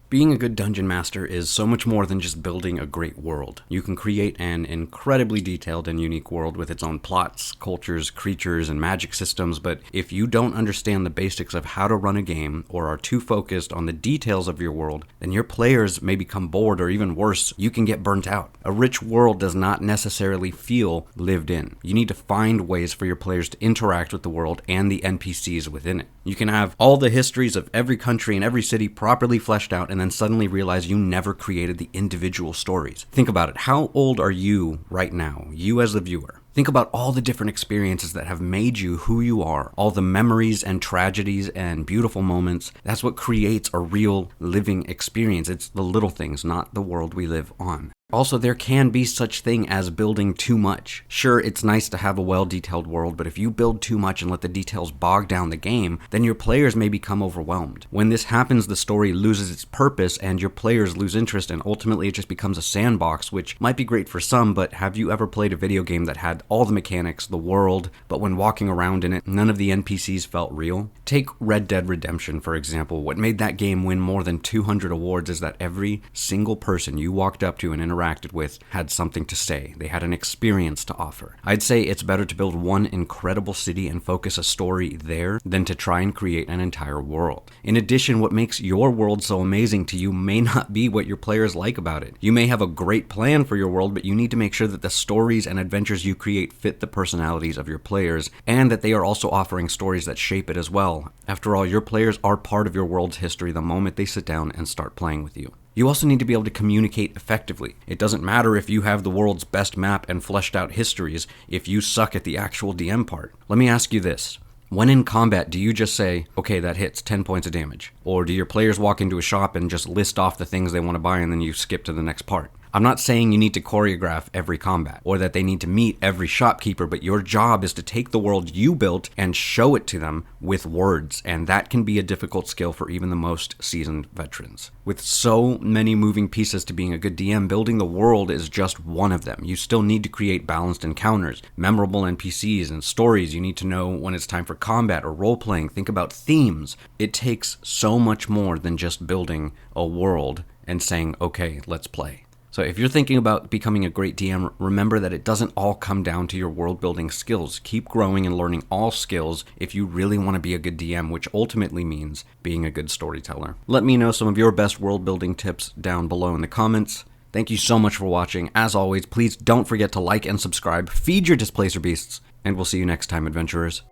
Being a good dungeon master is so much more than just building a great world. You can create an incredibly detailed and unique world with its own plots, cultures, creatures, and magic systems, but if you don't understand the basics of how to run a game or are too focused on the details of your world, then your players may become bored, or even worse, you can get burnt out. A rich world does not necessarily feel lived in. You need to find ways for your players to interact with the world and the NPCs within it. You can have all the histories of every country and every city properly fleshed out and then suddenly realize you never created the individual stories. Think about it. How old are you right now? You as the viewer. Think about all the different experiences that have made you who you are, all the memories and tragedies and beautiful moments. That's what creates a real living experience. It's the little things, not the world we live on. Also, there can be such thing as building too much. Sure, it's nice to have a well-detailed world, but if you build too much and let the details bog down the game, then your players may become overwhelmed. When this happens, the story loses its purpose and your players lose interest, and ultimately it just becomes a sandbox, which might be great for some, but have you ever played a video game that had all the mechanics, the world, but when walking around in it, none of the NPCs felt real? Take Red Dead Redemption, for example. What made that game win more than 200 awards is that every single person you walked up to and interacted with had something to say. They had an experience to offer. I'd say it's better to build one incredible city and focus a story there than to try and create an entire world. In addition, what makes your world so amazing to you may not be what your players like about it. You may have a great plan for your world, but you need to make sure that the stories and adventures you create fit the personalities of your players, and that they are also offering stories that shape it as well. After all, your players are part of your world's history the moment they sit down and start playing with you. You also need to be able to communicate effectively. It doesn't matter if you have the world's best map and fleshed out histories if you suck at the actual DM part. Let me ask you this. When in combat, do you just say, okay, that hits 10 points of damage? Or do your players walk into a shop and just list off the things they want to buy and then you skip to the next part? I'm not saying you need to choreograph every combat or that they need to meet every shopkeeper, but your job is to take the world you built and show it to them with words, and that can be a difficult skill for even the most seasoned veterans. With so many moving pieces to being a good DM, building the world is just one of them. You still need to create balanced encounters, memorable NPCs, and stories. You need to know when it's time for combat or role-playing. Think about themes. It takes so much more than just building a world and saying, okay, let's play. So if you're thinking about becoming a great DM, remember that it doesn't all come down to your world building skills. Keep growing and learning all skills if you really want to be a good DM, which ultimately means being a good storyteller. Let me know some of your best world building tips down below in the comments. Thank you so much for watching. As always, please don't forget to like and subscribe, feed your Displacer Beasts, and we'll see you next time, adventurers.